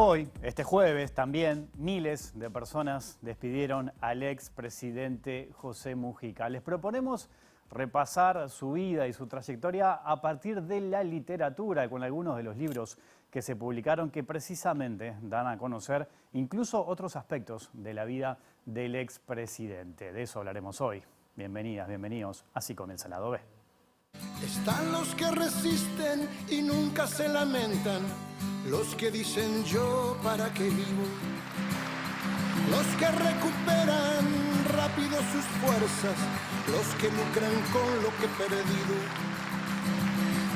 Hoy, este jueves, también miles de personas despidieron al expresidente José Mujica. Les proponemos repasar su vida y su trayectoria a partir de la literatura, con algunos de los libros que se publicaron que precisamente dan a conocer incluso otros aspectos de la vida del expresidente. De eso hablaremos hoy. Bienvenidas, bienvenidos. Así comienza el lado B. Están los que resisten y nunca se lamentan, los que dicen yo para qué vivo, los que recuperan rápido sus fuerzas, los que lucran con lo que he perdido.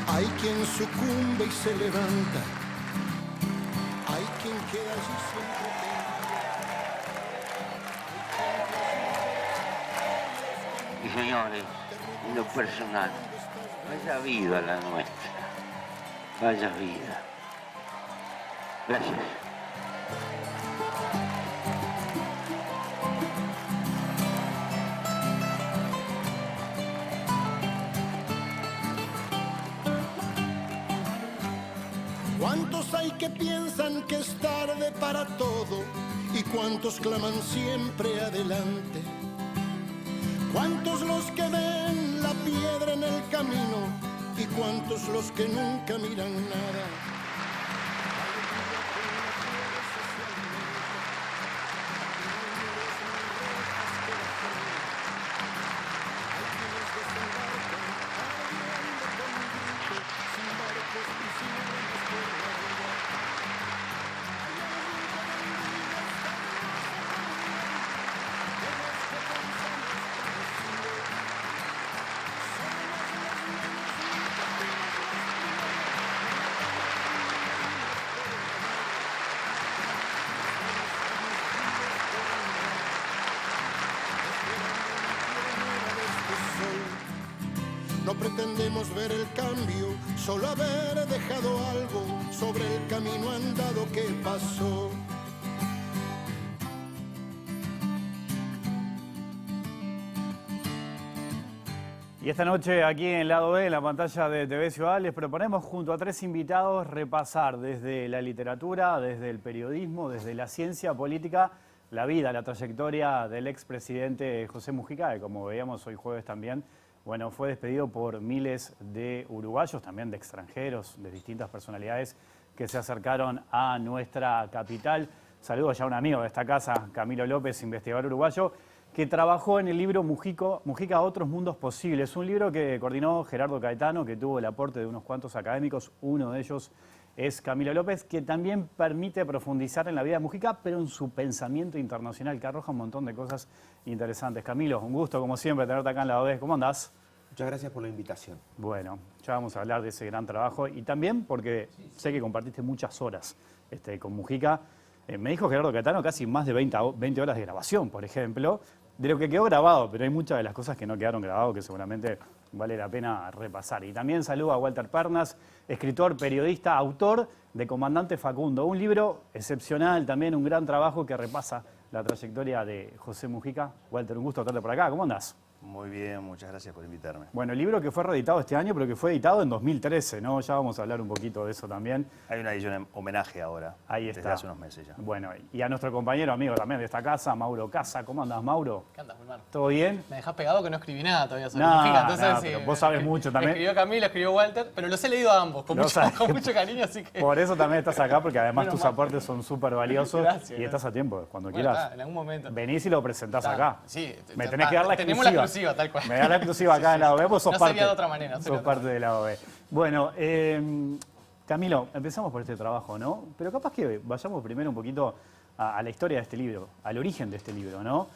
Hay quien sucumbe y se levanta, hay quien queda allí siempre tendido. Y señores, en lo personal, vaya vida la nuestra, vaya vida. Gracias. ¿Cuántos hay que piensan que es tarde para todo? ¿Y cuántos claman siempre adelante? ¿Cuántos los que ven la piedra en el camino? ¿Y cuántos los que nunca miran nada? No pretendemos ver el cambio, solo haber dejado algo sobre el camino andado que pasó. Y esta noche aquí en el lado B, en la pantalla de TV Ciudad, les proponemos junto a tres invitados repasar desde la literatura, desde el periodismo, desde la ciencia política, la vida, la trayectoria del expresidente José Mujica, que como veíamos hoy jueves también, bueno, fue despedido por miles de uruguayos, también de extranjeros, de distintas personalidades que se acercaron a nuestra capital. Saludo ya a un amigo de esta casa, Camilo López, investigador uruguayo, que trabajó en el libro Mujica, Otros Mundos Posibles, un libro que coordinó Gerardo Caetano, que tuvo el aporte de unos cuantos académicos, uno de ellos es Camilo López, que también permite profundizar en la vida de Mujica, pero en su pensamiento internacional, que arroja un montón de cosas interesantes. Camilo, un gusto, como siempre, tenerte acá en la OD. ¿Cómo andás? Muchas gracias por la invitación. Bueno, ya vamos a hablar de ese gran trabajo y también porque sé que compartiste muchas horas con Mujica. Me dijo Gerardo Caetano casi más de 20 horas de grabación, por ejemplo, de lo que quedó grabado, pero hay muchas de las cosas que no quedaron grabadas que seguramente vale la pena repasar. Y también saludo a Walter Pernas, escritor, periodista, autor de Comandante Facundo, un libro excepcional, también un gran trabajo que repasa la trayectoria de José Mujica. Walter, un gusto tenerte por acá. ¿Cómo andás? Muy bien, muchas gracias por invitarme. Bueno, el libro que fue reeditado este año, pero que fue editado en 2013, ¿no? Ya vamos a hablar un poquito de eso también. Hay una edición en homenaje ahora. Ahí está. Desde hace unos meses ya. Bueno, y a nuestro compañero amigo también de esta casa, Mauro Casa. ¿Cómo andás, Mauro? ¿Qué andas, hermano? ¿Todo bien? Me dejás pegado que no escribí nada todavía sobre No, Mujica, entonces no, pero vos sabés mucho también. Escribió Camilo, escribió Walter, pero los he leído a ambos, con mucho cariño, así que... Por eso también estás acá, porque además Menos tus mal. aportes son súper valiosos. Gracias, y estás a tiempo, cuando Bueno, quieras. en algún momento. Venís y lo presentás acá. Sí, Me tenés que dar la exclusiva. Tenemos la exclusiva, tal cual. Me das la exclusiva acá en la OB, vos sos No parte. sería de otra manera. Sos parte de la OB. Bueno, Camilo, empezamos por este trabajo, ¿no? Pero capaz que vayamos primero un poquito a la historia de este libro, al origen de este libro, ¿no?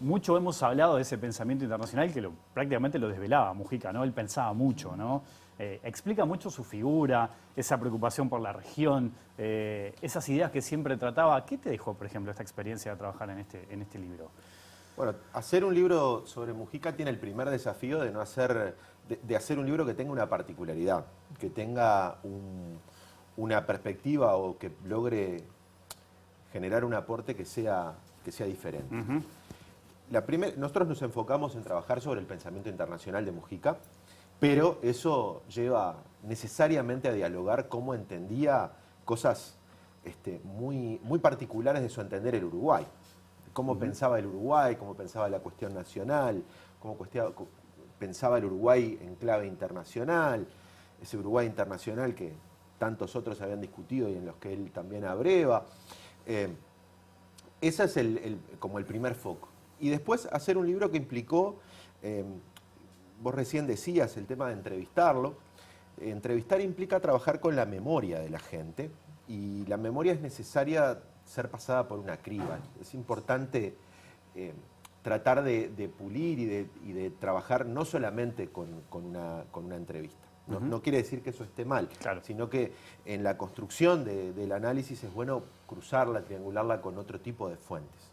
Mucho hemos hablado de ese pensamiento internacional que prácticamente lo desvelaba Mujica, ¿no? Él pensaba mucho, ¿no? Explica mucho su figura, esa preocupación por la región, esas ideas que siempre trataba. ¿Qué te dejó, por ejemplo, esta experiencia de trabajar en este libro? Bueno, hacer un libro sobre Mujica tiene el primer desafío de de hacer un libro que tenga una particularidad, que tenga una perspectiva o que logre generar un aporte que sea diferente. Uh-huh. Nosotros nos enfocamos en trabajar sobre el pensamiento internacional de Mujica, pero eso lleva necesariamente a dialogar cómo entendía cosas muy particulares de su entender el Uruguay. Cómo pensaba el Uruguay, cómo pensaba la cuestión nacional, cómo pensaba el Uruguay en clave internacional, ese Uruguay internacional que tantos otros habían discutido y en los que él también abreva. Ese es como el primer foco. Y después hacer un libro que implicó, vos recién decías, el tema de entrevistarlo. Entrevistar implica trabajar con la memoria de la gente y la memoria es necesaria ser pasada por una criba. Es importante tratar de pulir y de trabajar no solamente con una entrevista. No quiere decir que eso esté mal, claro, sino que en la construcción del análisis es bueno cruzarla, triangularla con otro tipo de fuentes.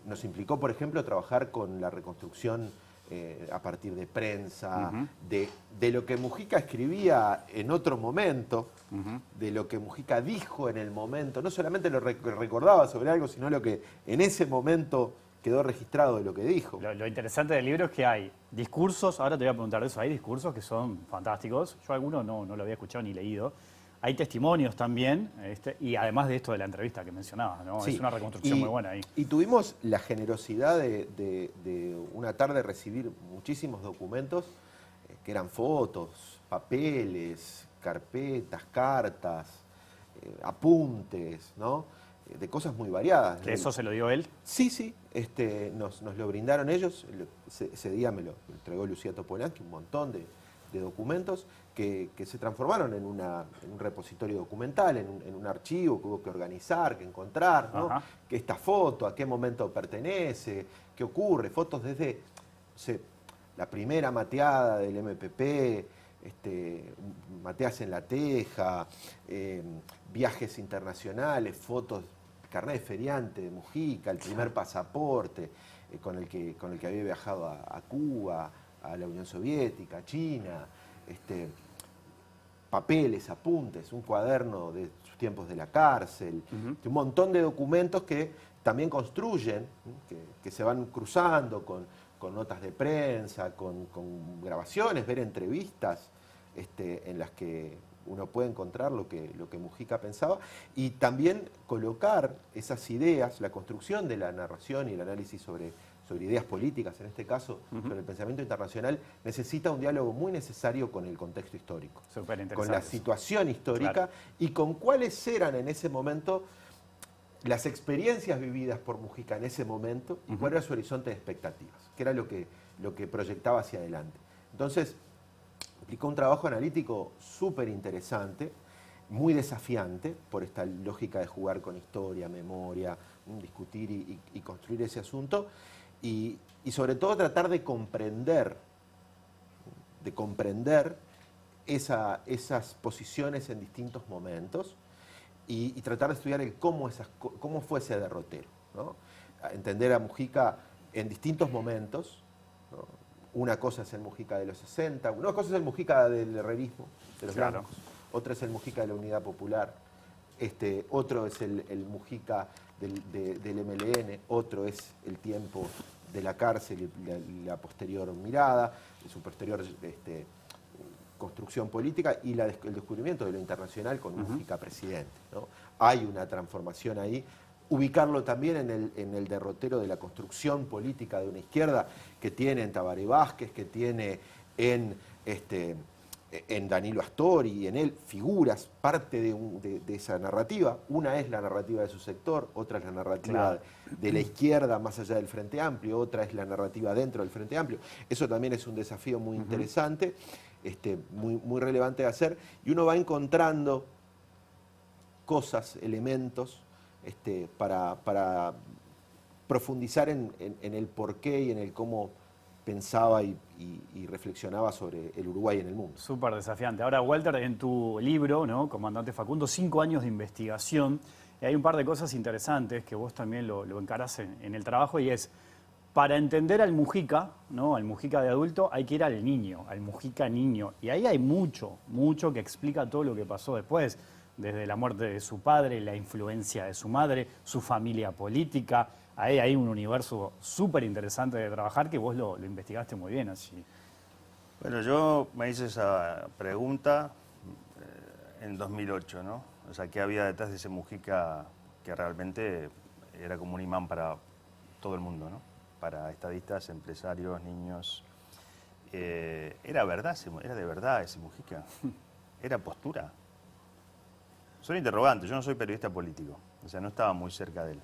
Nos implicó, por ejemplo, trabajar con la reconstrucción a partir de prensa, de lo que Mujica escribía en otro momento, de lo que Mujica dijo en el momento, no solamente lo recordaba sobre algo, sino lo que en ese momento quedó registrado de lo que dijo. Lo interesante del libro es que hay discursos, ahora te voy a preguntar de eso, hay discursos que son fantásticos, yo algunos no lo había escuchado ni leído, hay testimonios también, y además de esto de la entrevista que mencionabas, ¿no? Sí. Es una reconstrucción muy buena ahí. Y tuvimos la generosidad de una tarde recibir muchísimos documentos, que eran fotos, papeles, carpetas, cartas, apuntes, ¿no? De cosas muy variadas. ¿Que eso se lo dio él? Sí, nos lo brindaron ellos, ese día me lo entregó Lucía Topolansky, un montón de documentos que se transformaron en un repositorio documental, en un archivo que hubo que organizar, que encontrar, ¿no? Que esta foto, a qué momento pertenece, qué ocurre, fotos desde la primera mateada del MPP, mateas en La Teja, viajes internacionales, fotos, carnet de feriante de Mujica, el primer pasaporte con el que había viajado a Cuba, a la Unión Soviética, a China, papeles, apuntes, un cuaderno de sus tiempos de la cárcel, un montón de documentos que también construyen, que se van cruzando con notas de prensa, con grabaciones, ver entrevistas en las que uno puede encontrar lo que Mujica pensaba, y también colocar esas ideas, la construcción de la narración y el análisis sobre ideas políticas, en este caso, sobre el pensamiento internacional, necesita un diálogo muy necesario con el contexto histórico, con la situación histórica, claro, y con cuáles eran en ese momento las experiencias vividas por Mujica en ese momento y cuál era su horizonte de expectativas, que era lo que proyectaba hacia adelante. Entonces, implicó un trabajo analítico súper interesante, muy desafiante por esta lógica de jugar con historia, memoria, discutir y construir ese asunto, y sobre todo tratar de comprender esas posiciones en distintos momentos y tratar de estudiar cómo fue ese derrotero, ¿no? Entender a Mujica en distintos momentos, ¿no? Una cosa es el Mujica de los 60, una cosa es el Mujica del herrerismo, de los blancos, otra es el Mujica de la Unidad Popular, otro es el Mujica del MLN, otro es el tiempo de la cárcel y la posterior mirada, su posterior construcción política y el descubrimiento de lo internacional con Mujica presidente, ¿no? Hay una transformación ahí. Ubicarlo también en el derrotero de la construcción política de una izquierda que tiene en Tabaré Vázquez, que tiene en Danilo Astori y en él figuras, parte de esa narrativa. Una es la narrativa de su sector, otra es la narrativa de la izquierda más allá del Frente Amplio, otra es la narrativa dentro del Frente Amplio. Eso también es un desafío muy interesante, muy relevante de hacer, y uno va encontrando cosas, elementos, para profundizar en el porqué y en el cómo pensaba y reflexionaba sobre el Uruguay en el mundo. Súper desafiante. Ahora, Walter, en tu libro, ¿no? Comandante Facundo, 5 años de investigación, y hay un par de cosas interesantes que vos también lo encarás en el trabajo, y es, para entender al Mujica, ¿no? Al Mujica de adulto, hay que ir al niño, al Mujica niño, y ahí hay mucho que explica todo lo que pasó después, desde la muerte de su padre, la influencia de su madre, su familia política. Ahí hay un universo súper interesante de trabajar que vos lo investigaste muy bien. Así. Bueno, yo me hice esa pregunta en 2008, ¿no? O sea, qué había detrás de ese Mujica que realmente era como un imán para todo el mundo, ¿no? Para estadistas, empresarios, niños. Era verdad, era de verdad ese Mujica. Era postura. Son interrogantes, yo no soy periodista político, o sea, no estaba muy cerca de él.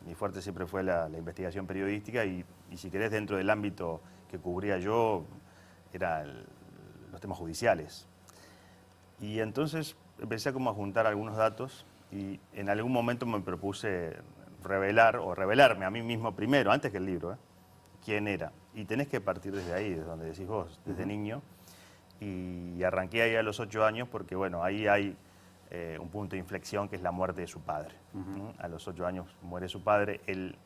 Mi fuerte siempre fue la investigación periodística y si querés, dentro del ámbito que cubría yo, eran los temas judiciales. Y entonces empecé como a juntar algunos datos y en algún momento me propuse revelarme a mí mismo primero, antes que el libro, quién era. Y tenés que partir desde ahí, desde donde decís vos, desde niño. Y arranqué ahí a los 8 años porque, bueno, ahí hay un punto de inflexión que es la muerte de su padre. A los 8 años muere su padre, él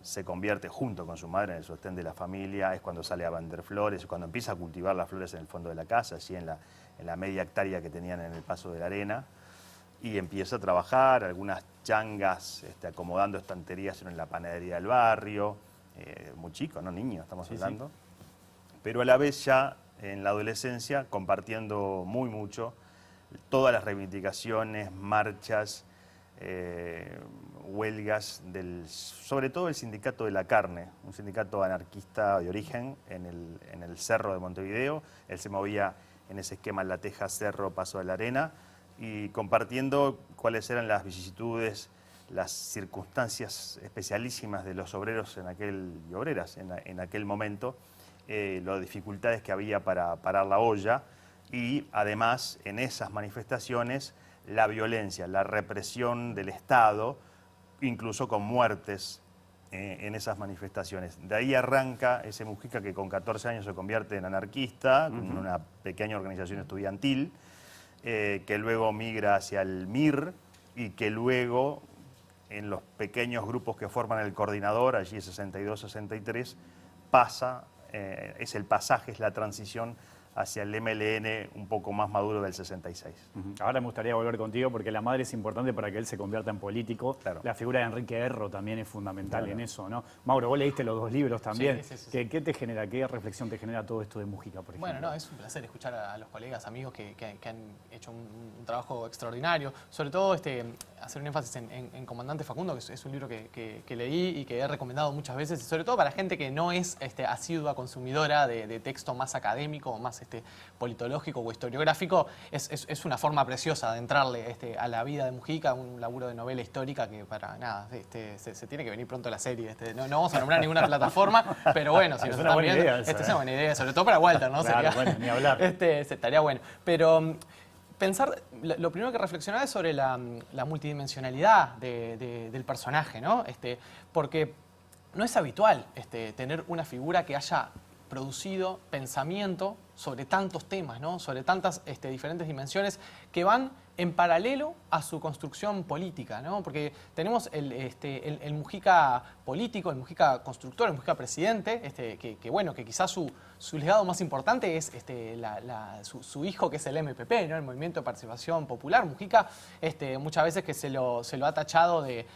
se convierte junto con su madre en el sostén de la familia, es cuando sale a vender flores, cuando empieza a cultivar las flores en el fondo de la casa, así en la media hectárea que tenían en el Paso de la Arena, y empieza a trabajar, algunas changas, acomodando estanterías en la panadería del barrio, muy chico, no niño, estamos hablando, pero a la vez ya en la adolescencia compartiendo muy mucho todas las reivindicaciones, marchas, huelgas, sobre todo el sindicato de la carne, un sindicato anarquista de origen en el Cerro de Montevideo. Él se movía en ese esquema en La Teja, Cerro, Paso de la Arena, y compartiendo cuáles eran las vicisitudes, las circunstancias especialísimas de los obreros y obreras en aquel momento, las dificultades que había para parar la olla y además en esas manifestaciones la violencia, la represión del Estado, incluso con muertes en esas manifestaciones. De ahí arranca ese Mujica que con 14 años se convierte en anarquista, con una pequeña organización estudiantil, que luego migra hacia el MIR y que luego en los pequeños grupos que forman el coordinador, allí 62-63, es el pasaje, es la transición hacia el MLN un poco más maduro del 66. Ahora me gustaría volver contigo porque la madre es importante para que él se convierta en político. Claro. La figura de Enrique Erro también es fundamental en eso, ¿no? Mauro, vos leíste los 2 libros también. Sí. ¿Qué te genera, qué reflexión te genera todo esto de Mujica, por ejemplo? Bueno, no, es un placer escuchar a los colegas, amigos que han hecho un trabajo extraordinario. Sobre todo hacer un énfasis en Comandante Facundo, que es un libro que leí y que he recomendado muchas veces, y sobre todo para gente que no es asidua consumidora de texto más académico o más politológico o historiográfico. Es una forma preciosa de entrarle a la vida de Mujica, un laburo de novela histórica que para nada, se tiene que venir pronto la serie. No vamos a nombrar ninguna plataforma, pero bueno, si nos están viendo, es una buena idea, sobre todo para Walter, ¿no? Claro, bueno, ni hablar. Estaría bueno. Pero pensar, lo primero que reflexionaba es sobre la multidimensionalidad del personaje, ¿no? Porque no es habitual tener una figura que haya producido pensamiento sobre tantos temas, ¿no? Sobre tantas diferentes dimensiones que van en paralelo a su construcción política, ¿no? Porque tenemos el Mujica político, el Mujica constructor, el Mujica presidente, que quizás su legado más importante es su hijo, que es el MPP, ¿no? El Movimiento de Participación Popular. Mujica muchas veces que se lo ha tachado de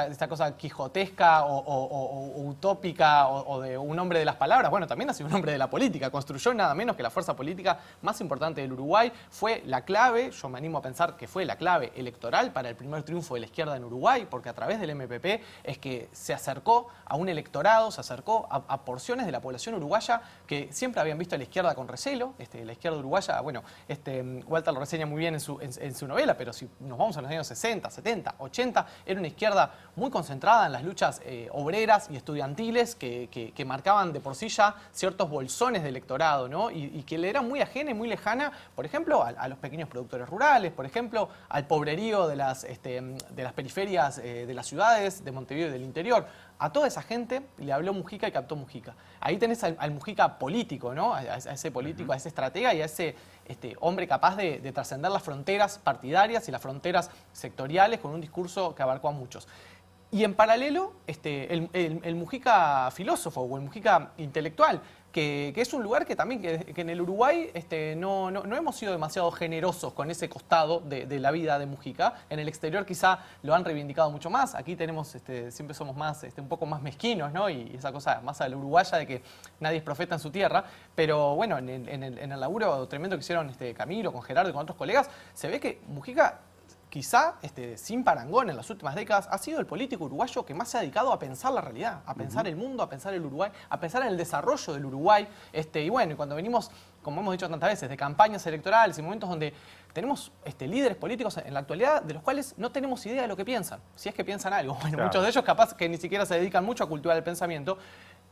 esta cosa quijotesca o utópica o de un hombre de las palabras. Bueno, también ha sido un hombre de la política, construyó nada menos que la fuerza política más importante del Uruguay, fue la clave, yo me animo a pensar que fue la clave electoral para el primer triunfo de la izquierda en Uruguay, porque a través del MPP es que se acercó a un electorado, se acercó a porciones de la población uruguaya que siempre habían visto a la izquierda con recelo. La izquierda uruguaya, bueno, Walter lo reseña muy bien en su novela, pero si nos vamos a los años 60, 70, 80, era una izquierda muy concentrada en las luchas obreras y estudiantiles que marcaban de por sí ya ciertos bolsones de electorado, ¿no? Y que le era muy ajena y muy lejana, por ejemplo, a los pequeños productores rurales, por ejemplo, al pobrerío de las periferias de las ciudades, de Montevideo y del interior. A toda esa gente le habló Mujica y captó Mujica. Ahí tenés al Mujica político, ¿no? A ese político, a ese estratega y a ese hombre capaz de trascender las fronteras partidarias y las fronteras sectoriales con un discurso que abarcó a muchos. Y en paralelo, el Mujica filósofo o el Mujica intelectual, que es un lugar que también que en el Uruguay no hemos sido demasiado generosos con ese costado de la vida de Mujica. En el exterior quizá lo han reivindicado mucho más. Aquí tenemos, siempre somos más, un poco más mezquinos, ¿no? Y esa cosa más a la uruguaya de que nadie es profeta en su tierra. Pero bueno, en el laburo tremendo que hicieron Camilo, con Gerardo y con otros colegas, se ve que Mujica, quizá sin parangón en las últimas décadas, ha sido el político uruguayo que más se ha dedicado a pensar la realidad, a pensar el mundo, a pensar el Uruguay, a pensar en el desarrollo del Uruguay. Y bueno, y cuando venimos, como hemos dicho tantas veces, de campañas electorales y momentos donde tenemos líderes políticos en la actualidad de los cuales no tenemos idea de lo que piensan, si es que piensan algo. Bueno, Claro. muchos de ellos capaz que ni siquiera se dedican mucho a cultivar el pensamiento.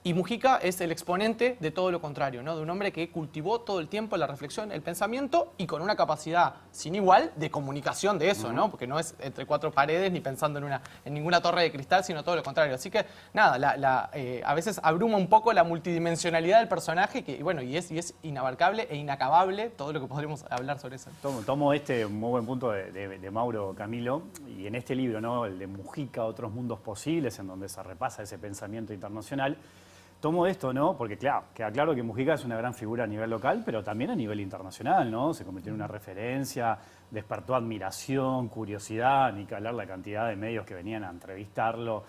Y Mujica es el exponente de todo lo contrario, ¿no? De un hombre que cultivó todo el tiempo la reflexión, el pensamiento y con una capacidad sin igual de comunicación de eso, ¿no? Porque no es entre cuatro paredes ni pensando en ninguna torre de cristal, sino todo lo contrario. Así que nada, a veces abruma un poco la multidimensionalidad del personaje y es inabarcable e inacabable todo lo que podríamos hablar sobre eso. Tomo un muy buen punto de Mauro Camilo, y en este libro, ¿no? El de Mujica, Otros Mundos Posibles, en donde se repasa ese pensamiento internacional. Tomo esto, ¿no? Porque claro, queda claro que Mujica es una gran figura a nivel local, pero también a nivel internacional, ¿no? Se convirtió en una referencia, despertó admiración, curiosidad, ni que hablar la cantidad de medios que venían a entrevistarlo,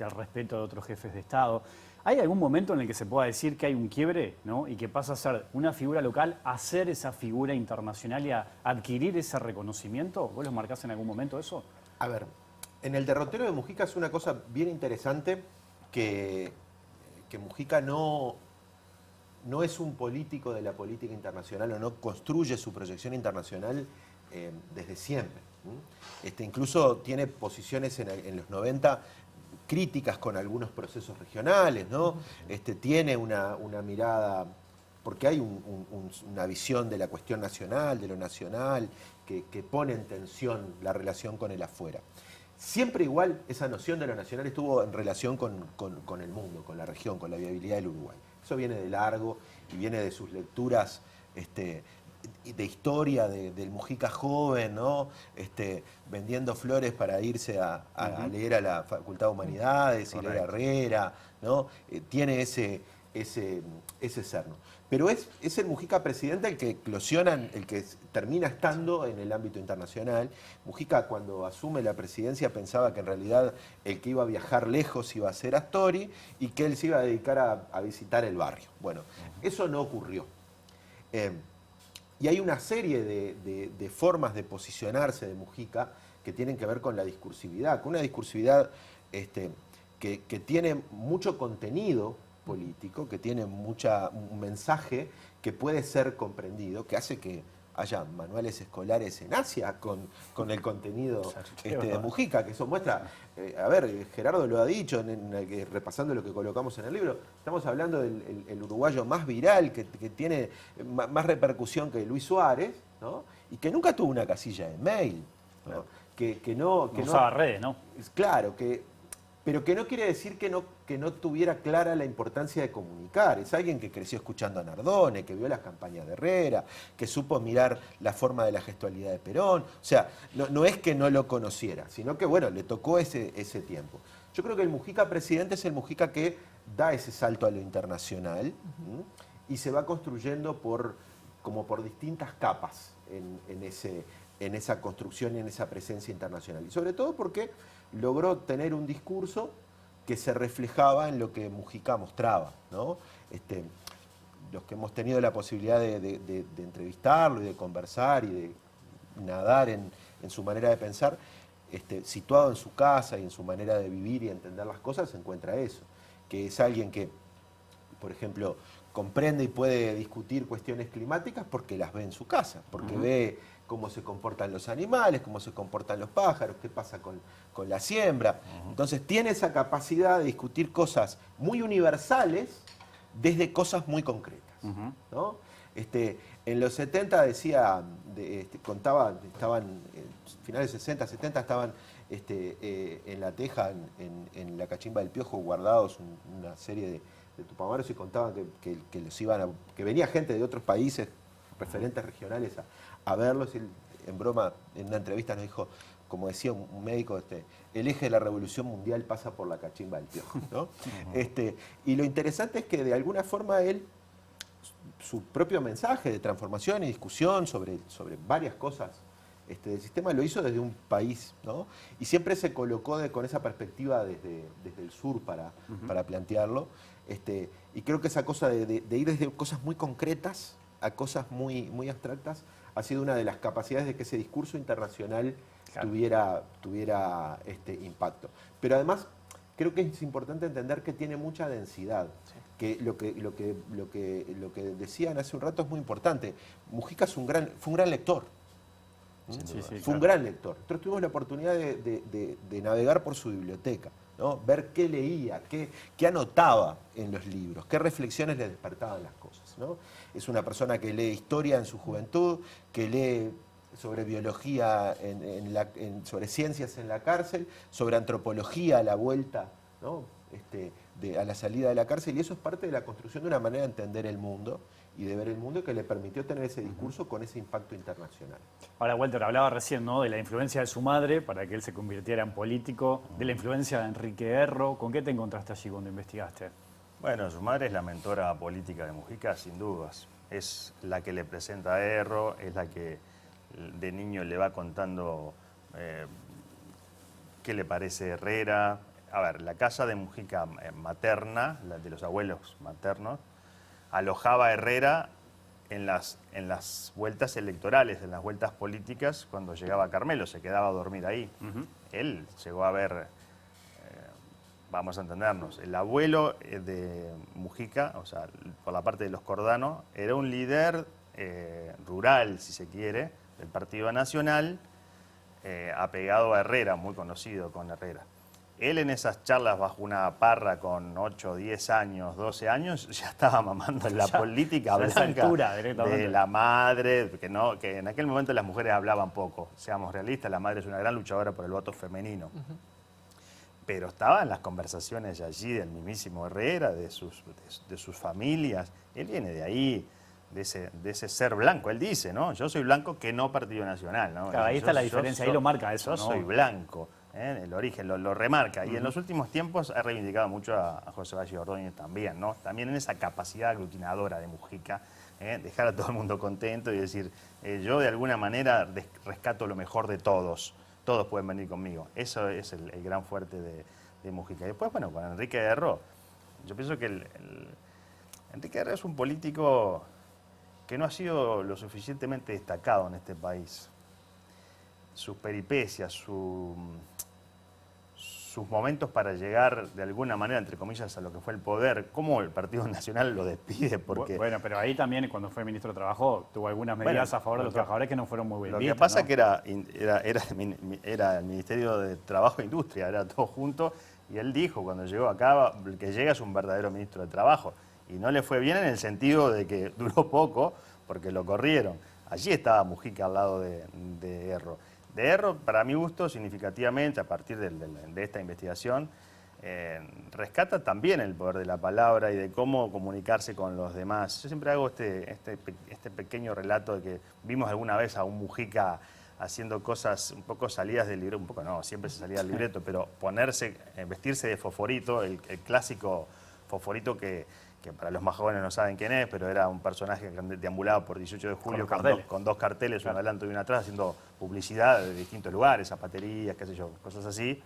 al respeto de otros jefes de Estado. ¿Hay algún momento en el que se pueda decir que hay un quiebre, ¿no? Y que pasa a ser una figura local a ser esa figura internacional y a adquirir ese reconocimiento? ¿Vos lo marcás en algún momento eso? A ver, en el derrotero de Mujica es una cosa bien interesante que Mujica no es un político de la política internacional o no construye su proyección internacional desde siempre. Incluso tiene posiciones en los 90 críticas con algunos procesos regionales, ¿no? Tiene una mirada, porque hay una visión de la cuestión nacional, de lo nacional, que pone en tensión la relación con el afuera. Siempre igual esa noción de lo nacional estuvo en relación con el mundo, con la región, con la viabilidad del Uruguay. Eso viene de largo y viene de sus lecturas de historia del Mujica joven, ¿no? Vendiendo flores para irse a leer a la Facultad de Humanidades y leer a Herrera, ¿no? Tiene ese cerno. Pero es el Mujica presidente el que eclosiona, el que termina estando en el ámbito internacional. Mujica, cuando asume la presidencia, pensaba que en realidad el que iba a viajar lejos iba a ser Astori y que él se iba a dedicar a visitar el barrio. Bueno, eso no ocurrió. Y hay una serie de formas de posicionarse de Mujica que tienen que ver con la discursividad, con una discursividad que tiene mucho contenido político, que tiene un mensaje que puede ser comprendido, que hace que haya manuales escolares en Asia con el contenido de Mujica, que eso muestra, a ver, Gerardo lo ha dicho, repasando lo que colocamos en el libro, estamos hablando del uruguayo más viral, que tiene más repercusión que Luis Suárez, ¿no? Y que nunca tuvo una casilla de mail, ¿no? Que no usaba redes, ¿no? Claro, pero que no quiere decir que no tuviera clara la importancia de comunicar. Es alguien que creció escuchando a Nardone, que vio las campañas de Herrera, que supo mirar la forma de la gestualidad de Perón. O sea, no es que no lo conociera, sino que, bueno, le tocó ese tiempo. Yo creo que el Mujica presidente es el Mujica que da ese salto a lo internacional y se va construyendo como por distintas capas en esa construcción y en esa presencia internacional. Y sobre todo porque logró tener un discurso que se reflejaba en lo que Mujica mostraba, ¿no? Los que hemos tenido la posibilidad de entrevistarlo y de conversar y de nadar en su manera de pensar, situado en su casa y en su manera de vivir y entender las cosas, se encuentra eso, que es alguien que, por ejemplo, comprende y puede discutir cuestiones climáticas porque las ve en su casa, porque ve cómo se comportan los animales, cómo se comportan los pájaros, qué pasa con la siembra. Entonces tiene esa capacidad de discutir cosas muy universales desde cosas muy concretas, ¿no? En los 70 decía, contaba, estaban, finales 60, 70, estaban en La Teja, en la Cachimba del Piojo, guardados una serie de tupamaros y contaban que venía gente de otros países, referentes regionales, a verlos. Y él, en broma, en una entrevista nos dijo, como decía un médico, el eje de la revolución mundial pasa por la Cachimba del Piojo, ¿no? Y lo interesante es que de alguna forma él su propio mensaje de transformación y discusión sobre varias cosas del sistema, lo hizo desde un país, ¿no? Y siempre se colocó con esa perspectiva desde el sur para plantearlo. Y creo que esa cosa de ir desde cosas muy concretas a cosas muy, muy abstractas ha sido una de las capacidades de que ese discurso internacional tuviera impacto. Pero además creo que es importante entender que tiene mucha densidad. Sí. Que lo que decían hace un rato es muy importante. Mujica fue un gran lector. Fue un gran lector. Nosotros tuvimos la oportunidad de navegar por su biblioteca, ¿no? Ver qué leía, qué anotaba en los libros, qué reflexiones le despertaban las cosas, ¿no? Es una persona que lee historia en su juventud, que lee sobre biología, sobre ciencias en la cárcel, sobre antropología a la vuelta, ¿no? A la salida de la cárcel, y eso es parte de la construcción de una manera de entender el mundo y de ver el mundo que le permitió tener ese discurso con ese impacto internacional. Ahora, Walter, hablaba recién, ¿no?, de la influencia de su madre para que él se convirtiera en político, de la influencia de Enrique Erro. ¿Con qué te encontraste allí cuando investigaste? Bueno, su madre es la mentora política de Mujica, sin dudas. Es la que le presenta a Erro, es la que de niño le va contando qué le parece Herrera. A ver, la casa de Mujica materna, la de los abuelos maternos, alojaba a Herrera en las vueltas electorales, en las vueltas políticas, cuando llegaba Carmelo, se quedaba a dormir ahí. Él llegó a ver, vamos a entendernos, el abuelo de Mujica, o sea, por la parte de los Cordano, era un líder rural, si se quiere, del Partido Nacional, apegado a Herrera, muy conocido con Herrera. Él en esas charlas bajo una parra con 8, 10 años, 12 años, ya estaba mamando en la política blanca de la madre, que en aquel momento las mujeres hablaban poco. Seamos realistas, la madre es una gran luchadora por el voto femenino. Pero estaba en las conversaciones allí del mismísimo Herrera, de sus familias. Él viene de ahí, de ese ser blanco. Él dice, ¿no? Yo soy blanco que no Partido Nacional, ¿no? Claro, ahí está la diferencia, ahí lo marca eso, yo soy blanco. El origen lo remarca. Y en los últimos tiempos ha reivindicado mucho a José Valle Ordóñez también, ¿no? También en esa capacidad aglutinadora de Mujica, dejar a todo el mundo contento y decir, yo de alguna manera rescato lo mejor de todos. Todos pueden venir conmigo. Eso es el gran fuerte de Mujica. Y después, bueno, con Enrique Erro, yo pienso que Enrique Erro es un político que no ha sido lo suficientemente destacado en este país. Sus peripecias, sus momentos para llegar de alguna manera, entre comillas, a lo que fue el poder, cómo el Partido Nacional lo despide. Porque... Bueno, pero ahí también cuando fue ministro de Trabajo tuvo algunas medidas a favor de los trabajadores que no fueron muy bien vistas. Lo que pasa es que era el Ministerio de Trabajo e Industria, era todo junto, y él dijo cuando llegó acá, el que llega es un verdadero ministro de Trabajo. Y no le fue bien en el sentido de que duró poco, porque lo corrieron. Allí estaba Mujica al lado de Erro. De Erro, para mi gusto, significativamente, a partir de esta investigación, rescata también el poder de la palabra y de cómo comunicarse con los demás. Yo siempre hago este pequeño relato de que vimos alguna vez a un Mujica haciendo cosas un poco salidas del libreto, un poco no, siempre se salía del libreto, pero vestirse de fosforito, el clásico fosforito que para los más jóvenes no saben quién es, pero era un personaje que deambulaba por 18 de julio con dos carteles, uno adelante y uno atrás, haciendo publicidad de distintos lugares, zapaterías, qué sé yo, cosas así,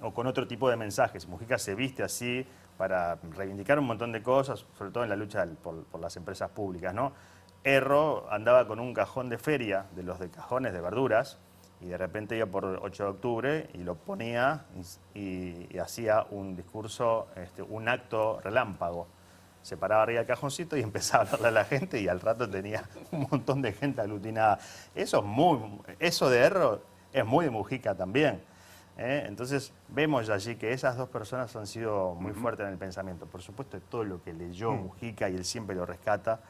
o con otro tipo de mensajes. Mujica se viste así para reivindicar un montón de cosas, sobre todo en la lucha por las empresas públicas, ¿no? Erro andaba con un cajón de feria, de los de cajones de verduras, y de repente iba por 8 de octubre y lo ponía y hacía un discurso, un acto relámpago. Se paraba arriba del cajoncito y empezaba a hablarle a la gente y al rato tenía un montón de gente aglutinada. Eso de Erro es muy de Mujica también. Entonces vemos allí que esas dos personas han sido muy fuertes en el pensamiento. Por supuesto, todo lo que leyó Mujica, y él siempre lo rescata,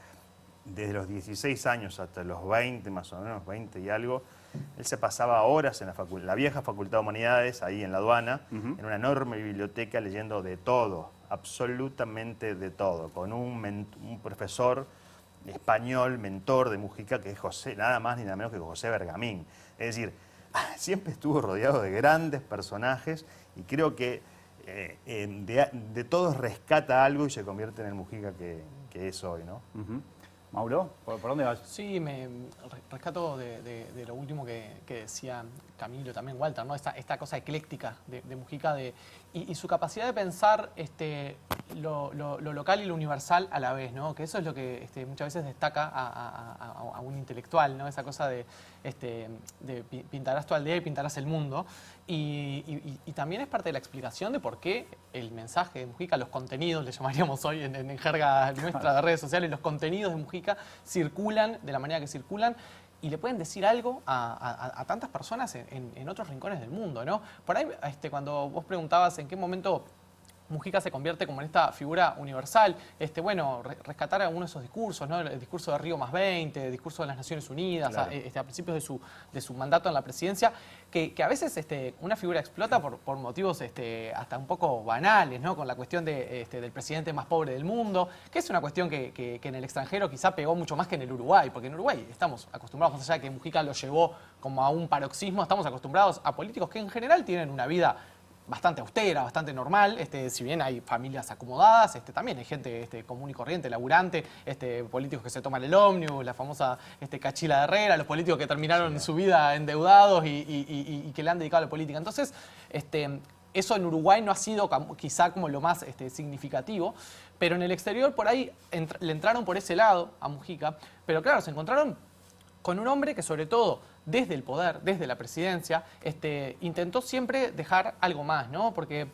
desde los 16 años hasta los 20, más o menos, 20 y algo, él se pasaba horas en la vieja Facultad de Humanidades, ahí en la aduana, en una enorme biblioteca leyendo de todo, absolutamente de todo, con un profesor español, mentor de Mujica, que es nada más ni nada menos que José Bergamín. Es decir, siempre estuvo rodeado de grandes personajes y creo que de todos rescata algo y se convierte en el Mujica que es hoy, ¿no? Mauro, ¿por dónde vas? Sí, me rescato de lo último que decía Camilo, también Walter, ¿no? Esta cosa ecléctica de Mujica y su capacidad de pensar lo local y lo universal a la vez, ¿no? Que eso es lo que muchas veces destaca a un intelectual, ¿no? Esa cosa de pintarás tu aldea y pintarás el mundo. Y también es parte de la explicación de por qué el mensaje de Mujica, los contenidos, le llamaríamos hoy en jerga nuestra de redes sociales, los contenidos de Mujica circulan de la manera que circulan y le pueden decir algo a tantas personas en otros rincones del mundo, ¿no? Por ahí, cuando vos preguntabas en qué momento Mujica se convierte como en esta figura universal, rescatar algunos de esos discursos, ¿no? El discurso de Río +20, el discurso de las Naciones Unidas, Claro. a principios de su mandato en la presidencia, que a veces una figura explota por motivos hasta un poco banales, ¿no? Con la cuestión del presidente más pobre del mundo, que es una cuestión que en el extranjero quizá pegó mucho más que en el Uruguay, porque en Uruguay estamos acostumbrados, más allá de que Mujica lo llevó como a un paroxismo, estamos acostumbrados a políticos que en general tienen una vida bastante austera, bastante normal, si bien hay familias acomodadas, también hay gente común y corriente, laburante, políticos que se toman el ómnibus, la famosa Cachila de Herrera, los políticos que terminaron su vida endeudados y que le han dedicado a la política. Entonces, eso en Uruguay no ha sido quizá como lo más significativo, pero en el exterior por ahí le entraron por ese lado a Mujica, pero claro, se encontraron con un hombre que sobre todo desde el poder, desde la presidencia, intentó siempre dejar algo más, ¿no? Porque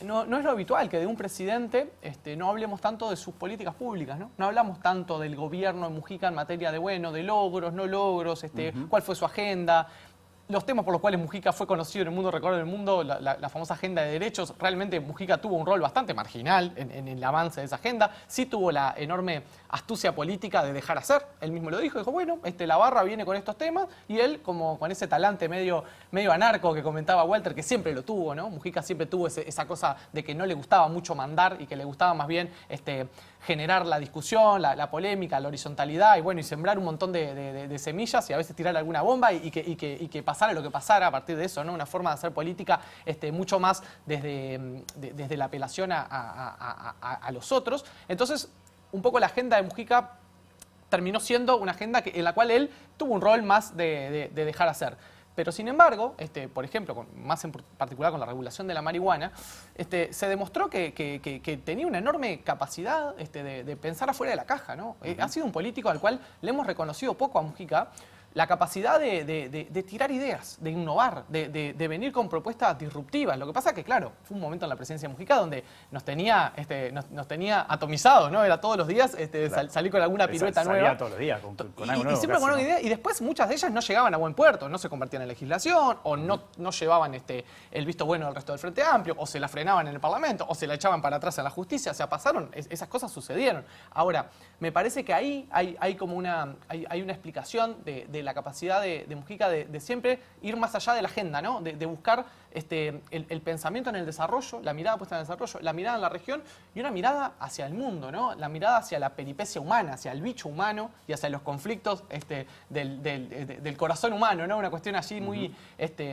no es lo habitual que de un presidente no hablemos tanto de sus políticas públicas, ¿no? No hablamos tanto del gobierno de Mujica en materia de logros, no logros, cuál fue su agenda. Los temas por los cuales Mujica fue conocido en el mundo, recuerdo en el mundo, la famosa agenda de derechos, realmente Mujica tuvo un rol bastante marginal en el avance de esa agenda. Sí tuvo la enorme astucia política de dejar hacer. Él mismo lo dijo, bueno, la barra viene con estos temas y él, como con ese talante medio anarco que comentaba Walter, que siempre lo tuvo, ¿no? Mujica siempre tuvo esa cosa de que no le gustaba mucho mandar y que le gustaba más bien generar la discusión, la polémica, la horizontalidad y sembrar un montón de semillas y a veces tirar alguna bomba y que pasara lo que pasara a partir de eso, ¿no? Una forma de hacer política mucho más desde la apelación a los otros. Entonces, un poco la agenda de Mujica terminó siendo una agenda en la cual él tuvo un rol más de dejar hacer. Pero sin embargo, por ejemplo, más en particular con la regulación de la marihuana, se demostró que tenía una enorme capacidad de pensar afuera de la caja, ¿no? Ha sido un político al cual le hemos reconocido poco a Mujica la capacidad de tirar ideas, de innovar, de venir con propuestas disruptivas. Lo que pasa es que, claro, fue un momento en la presidencia de Mujica donde nos tenía atomizados, ¿no? Era todos los días Claro. salir con alguna pirueta nueva. Salía todos los días con algo nuevo. Y siempre con una idea, y después muchas de ellas no llegaban a buen puerto, no se convertían en legislación, o no llevaban el visto bueno del resto del Frente Amplio, o se la frenaban en el Parlamento, o se la echaban para atrás en la justicia. O sea, esas cosas sucedieron. Ahora, me parece que ahí hay como una explicación de la capacidad de Mujica de siempre ir más allá de la agenda, ¿no? De buscar el pensamiento en el desarrollo, la mirada puesta en el desarrollo, la mirada en la región y una mirada hacia el mundo, ¿no? La mirada hacia la peripecia humana, hacia el bicho humano y hacia los conflictos del corazón humano, ¿no? Una cuestión allí muy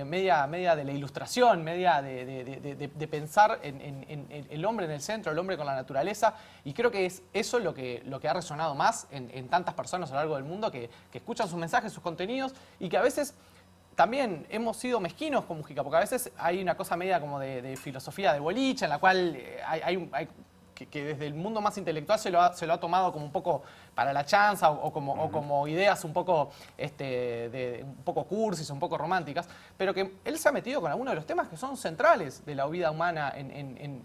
media de la ilustración, media de pensar en el hombre en el centro, el hombre con la naturaleza, y creo que es eso lo que ha resonado más en tantas personas a lo largo del mundo que escuchan sus mensajes, sus contenidos, y que a veces también hemos sido mezquinos con Mujica, porque a veces hay una cosa media como de filosofía de boliche, en la cual que desde el mundo más intelectual se lo ha tomado como un poco para la chanza o como ideas un poco cursis, un poco románticas, pero que él se ha metido con algunos de los temas que son centrales de la vida humana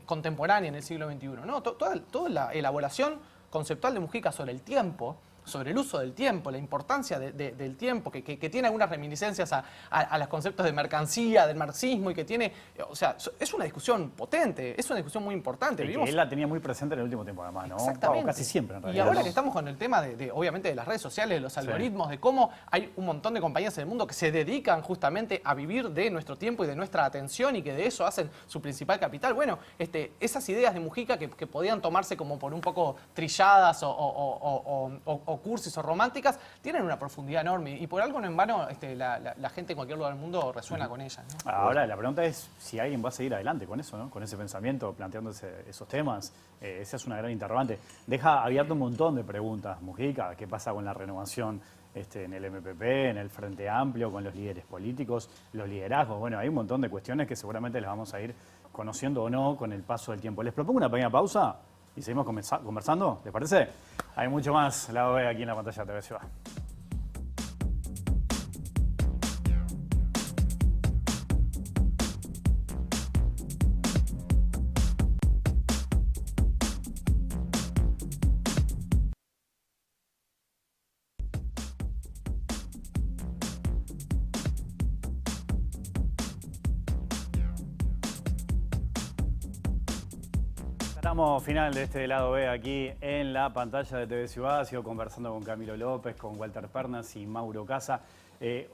contemporánea en el siglo XXI, ¿no? Toda la elaboración conceptual de Mujica sobre el tiempo, sobre el uso del tiempo, la importancia del tiempo, que tiene algunas reminiscencias a los conceptos de mercancía, del marxismo, y que tiene, o sea, es una discusión potente, es una discusión muy importante. Y que él la tenía muy presente en el último tiempo, además, ¿no? Exactamente. O casi siempre, en Y realidad. ahora que estamos con el tema obviamente, de las redes sociales, de los algoritmos, de cómo hay un montón de compañías en el mundo que se dedican justamente a vivir de nuestro tiempo y de nuestra atención y que de eso hacen su principal capital. Bueno, esas ideas de Mujica que podían tomarse como por un poco trilladas o cursis o románticas, tienen una profundidad enorme y por algo no en vano la gente en cualquier lugar del mundo resuena con ellas, ¿no? Ahora, la pregunta es si alguien va a seguir adelante con eso, ¿no? Con ese pensamiento, planteándose esos temas. Esa es una gran interrogante. Deja abierto un montón de preguntas, Mujica. ¿Qué pasa con la renovación en el MPP, en el Frente Amplio, con los líderes políticos, los liderazgos? Bueno, hay un montón de cuestiones que seguramente las vamos a ir conociendo o no con el paso del tiempo. Les propongo una pequeña pausa y seguimos conversando, ¿les parece? Hay mucho más Lado B aquí en la pantalla de TV Ciudad. Estamos final de este Lado B aquí en la pantalla de TV Ciudad. Sigo conversando con Camilo López, con Walter Pernas y Mauro Casa.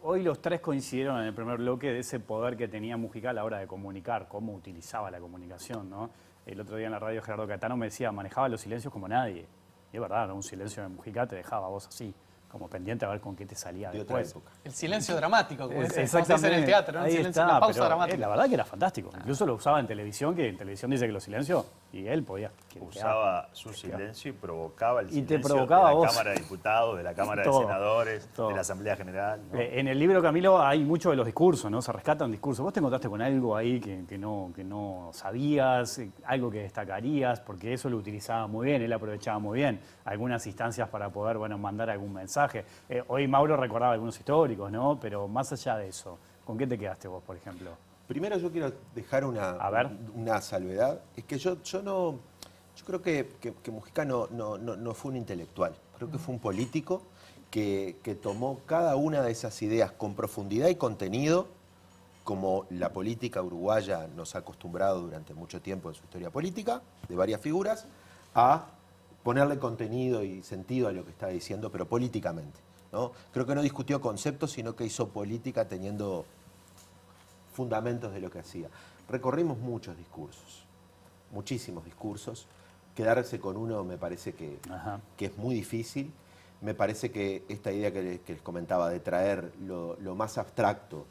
Hoy los tres coincidieron en el primer bloque de ese poder que tenía Mujica a la hora de comunicar, cómo utilizaba la comunicación, ¿no? El otro día en la radio Gerardo Catano me decía, manejaba los silencios como nadie. Y es verdad, ¿no? Un silencio de Mujica te dejaba a vos así, como pendiente a ver con qué te salía De otra después. época. El silencio dramático, como se dice en el teatro, ¿no? Ahí El silencio, está, la pausa pero, dramática. la verdad que era fantástico. Incluso lo usaba en televisión, que en televisión dice que los silencios, y él podía. Usaba su silencio y provocaba el Y te silencio provocaba de la vos. Cámara de Diputados, de la Cámara Todo, de Senadores, todo. de la Asamblea General, ¿no? En el libro, Camilo, hay muchos de los discursos, ¿no? Se rescatan discursos. ¿Vos te encontraste con algo ahí que no sabías, algo que destacarías? Porque eso lo utilizaba muy bien, él aprovechaba muy bien algunas instancias para poder, bueno, mandar algún mensaje. Hoy Mauro recordaba algunos históricos, ¿no? Pero más allá de eso, ¿con qué te quedaste vos, por ejemplo? Primero yo quiero dejar A ver. una salvedad. Es que yo creo que Mujica no fue un intelectual. Creo que fue un político que tomó cada una de esas ideas con profundidad y contenido, como la política uruguaya nos ha acostumbrado durante mucho tiempo en su historia política, de varias figuras, a ponerle contenido y sentido a lo que está diciendo, pero políticamente, ¿no? Creo que no discutió conceptos, sino que hizo política teniendo fundamentos de lo que hacía. Recorrimos muchos discursos, muchísimos discursos. Quedarse con uno me parece que es muy difícil. Me parece que esta idea que les comentaba de traer lo más abstracto,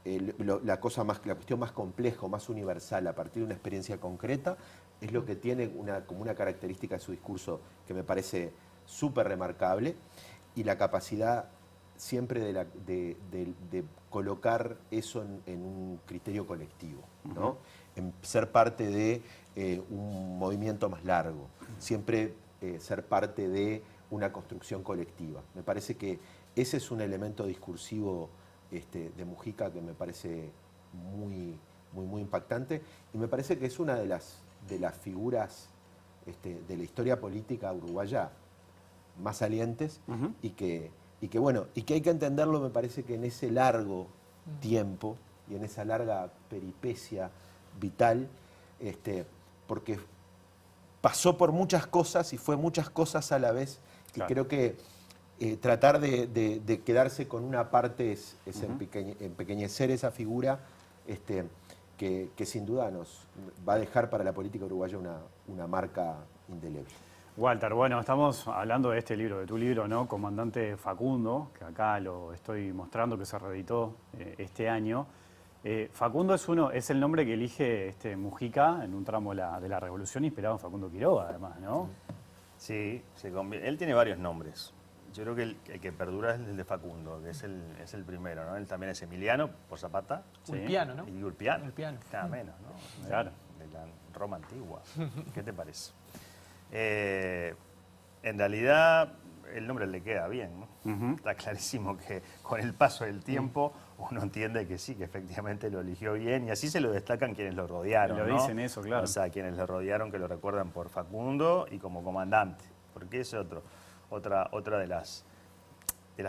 la cuestión más compleja, más universal, a partir de una experiencia concreta, es lo que tiene como una característica de su discurso que me parece súper remarcable, y la capacidad siempre de colocar eso en un criterio colectivo, ¿no? En ser parte de un movimiento más largo, siempre ser parte de una construcción colectiva. Me parece que ese es un elemento discursivo de Mujica que me parece muy impactante, y me parece que es una de las figuras de la historia política uruguaya más salientes, y que hay que entenderlo, me parece que en ese largo tiempo y en esa larga peripecia vital, porque pasó por muchas cosas y fue muchas cosas a la vez, Claro. y creo que tratar de quedarse con una parte es empequeñecer esa figura, que sin duda nos va a dejar para la política uruguaya una marca indeleble. Walter, bueno, estamos hablando de este libro, de tu libro, ¿no? Comandante Facundo, que acá lo estoy mostrando, que se reeditó este año. Facundo es el nombre que elige Mujica en un tramo de la Revolución, inspirado en Facundo Quiroga, además, ¿no? Sí, él tiene varios nombres. Yo creo que el que perdura es el de Facundo, que es el primero, ¿no? Él también es Emiliano, por Zapata. Sí. Ulpiano, ¿no? Y Ulpiano. Ulpiano. Nada menos, ¿no? Claro. De la Roma antigua. ¿Qué te parece? En realidad, el nombre le queda bien, ¿no? Está clarísimo que con el paso del tiempo uno entiende que sí, que efectivamente lo eligió bien, y así se lo destacan quienes lo rodearon, Lo ¿no? dicen eso, claro. O sea, quienes lo rodearon, que lo recuerdan por Facundo y como comandante, porque es otra de las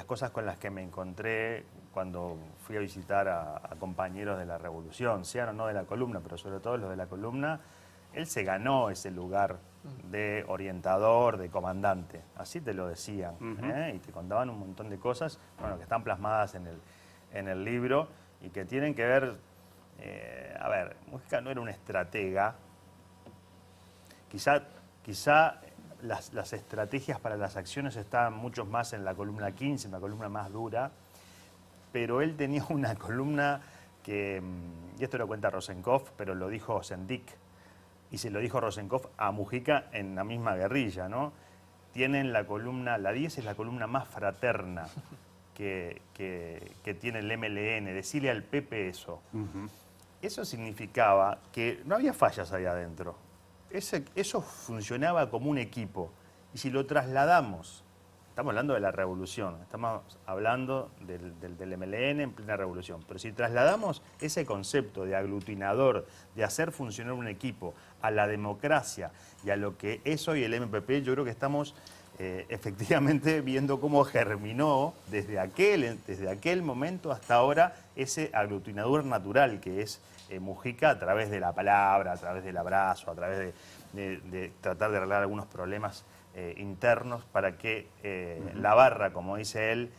cosas con las que me encontré cuando fui a visitar a compañeros de la Revolución, sean o no de la columna, pero sobre todo los de la columna. Él se ganó ese lugar de orientador, de comandante, así te lo decían, y te contaban un montón de cosas, bueno, que están plasmadas en el libro y que tienen que ver, a ver, Mujica no era un estratega, quizá las estrategias para las acciones estaban mucho más en la columna 15, en la columna más dura, pero él tenía una columna que, y esto lo cuenta Rosenkopf, pero lo dijo Sendik, y se lo dijo Rosenkopf a Mujica en la misma guerrilla, ¿no? Tienen la columna, la 10 es la columna más fraterna que tiene el MLN, decirle al Pepe eso. Eso significaba que no había fallas ahí adentro. Eso funcionaba como un equipo. Y si lo trasladamos, estamos hablando de la revolución, estamos hablando del MLN en plena revolución, pero si trasladamos ese concepto de aglutinador, de hacer funcionar un equipo, a la democracia y a lo que es hoy el MPP, yo creo que estamos efectivamente viendo cómo germinó desde aquel momento hasta ahora ese aglutinador natural que es Mujica, a través de la palabra, a través del abrazo, a través de tratar de arreglar algunos problemas internos para que la barra, como dice él,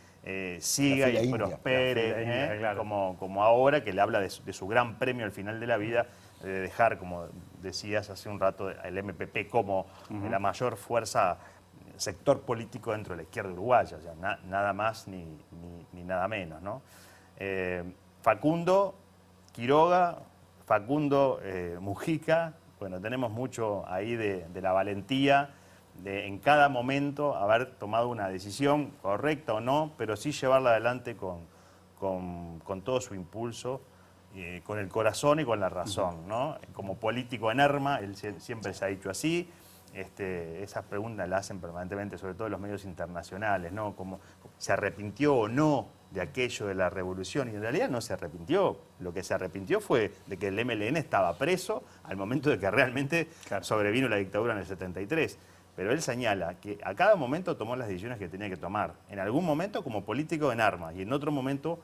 siga y prospere, claro. como ahora, que le habla de su gran premio al final de la vida, de dejar, como decías hace un rato, el MPP como la mayor fuerza, sector político dentro de la izquierda uruguaya, o sea, nada más ni nada menos, ¿no? Facundo Quiroga, Facundo Mujica, bueno, tenemos mucho ahí de la valentía de en cada momento haber tomado una decisión correcta o no, pero sí llevarla adelante con todo su impulso, con el corazón y con la razón, ¿no? Como político en arma, él siempre se ha dicho así. Esas preguntas las hacen permanentemente, sobre todo en los medios internacionales, ¿no? Como se arrepintió o no de aquello de la revolución, y en realidad no se arrepintió. Lo que se arrepintió fue de que el MLN estaba preso al momento de que realmente sobrevino la dictadura en el 73. Pero él señala que a cada momento tomó las decisiones que tenía que tomar. En algún momento como político en armas y en otro momento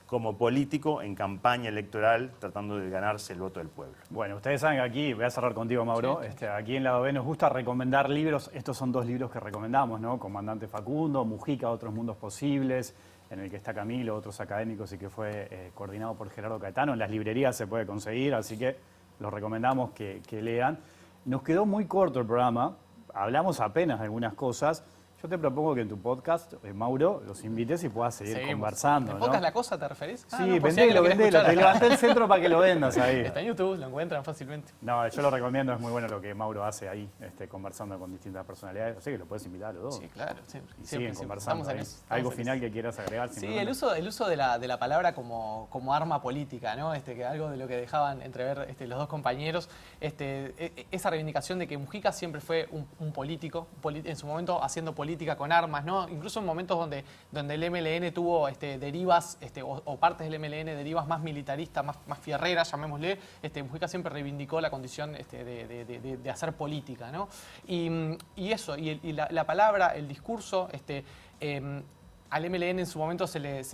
como político en campaña electoral tratando de ganarse el voto del pueblo. Bueno, ustedes saben que aquí, voy a cerrar contigo, Mauro, Sí. Aquí en Lado B nos gusta recomendar libros. Estos son 2 libros que recomendamos, ¿no? Comandante Facundo, Mujica, Otros Mundos Posibles, en el que está Camilo, otros académicos, y que fue coordinado por Gerardo Caetano. En las librerías se puede conseguir, así que los recomendamos que lean. Nos quedó muy corto el programa, hablamos apenas de algunas cosas. Yo te propongo que en tu podcast, Mauro, los invites y puedas seguir conversando. ¿En ¿no? podcast La Cosa te referís? Sí, vendelo. Te levanté el centro para que lo vendas ahí. Está en YouTube, lo encuentran fácilmente. No, yo lo recomiendo, es muy bueno lo que Mauro hace ahí, conversando con distintas personalidades. Así que lo puedes invitar a los dos. Sí, claro, siempre. Y siguen conversando. Estamos en eso, ¿Algo final que quieras agregar? Sí, el uso de la palabra como arma política, ¿no? Que algo de lo que dejaban entrever los dos compañeros, esa reivindicación de que Mujica siempre fue un político, en su momento haciendo política con armas, ¿no? Incluso en momentos donde el MLN tuvo derivas, o partes del MLN derivas más militaristas, más fierreras, llamémosle, Mujica siempre reivindicó la condición de hacer política, ¿no? Y eso, y la palabra, el discurso, al MLN en su momento se le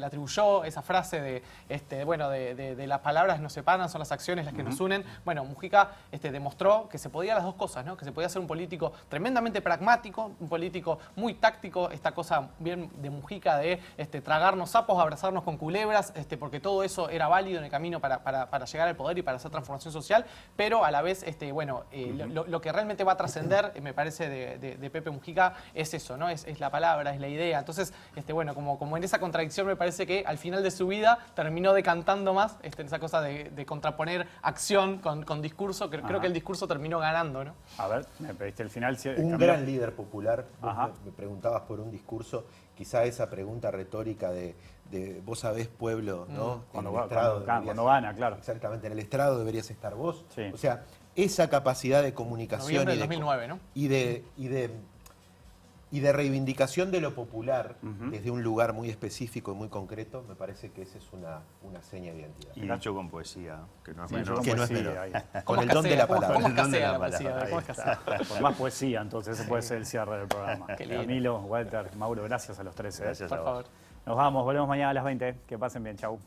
atribuyó esa frase de las palabras nos separan, son las acciones las que nos unen. Bueno, Mujica demostró que se podía las dos cosas, ¿no? Que se podía ser un político tremendamente pragmático, un político muy táctico, esta cosa bien de Mujica de tragarnos sapos, abrazarnos con culebras, porque todo eso era válido en el camino para llegar al poder y para hacer transformación social, pero a la vez, lo que realmente va a trascender, me parece, de Pepe Mujica es eso, ¿no? Es la palabra, es la idea. Entonces, como en esa contradicción, me parece que al final de su vida terminó decantando más en esa cosa de contraponer acción con discurso. Creo que el discurso terminó ganando, ¿no? A ver, me pediste el final. Un gran líder popular. Vos me preguntabas por un discurso, quizá esa pregunta retórica de vos sabés, pueblo, ¿no? Cuando gana, claro. Exactamente, en el estrado deberías estar vos. Sí. O sea, esa capacidad de comunicación Noviembre del 2009, ¿no? y de reivindicación de lo popular desde un lugar muy específico y muy concreto, me parece que esa es una seña de identidad. Y dicho con poesía, que no es Sí, menor. Que no es poesía, menor. ahí. Con el don de la palabra. ¿Cómo El don de escasea la la poesía? palabra, ¿Cómo ahí escasea? Por más poesía, entonces ese puede ser el cierre del programa. Qué lindo. Camilo, Walter, Mauro, gracias a los tres. Gracias Por a vos. favor. Nos vamos, volvemos mañana a las 20. Que pasen bien, chau.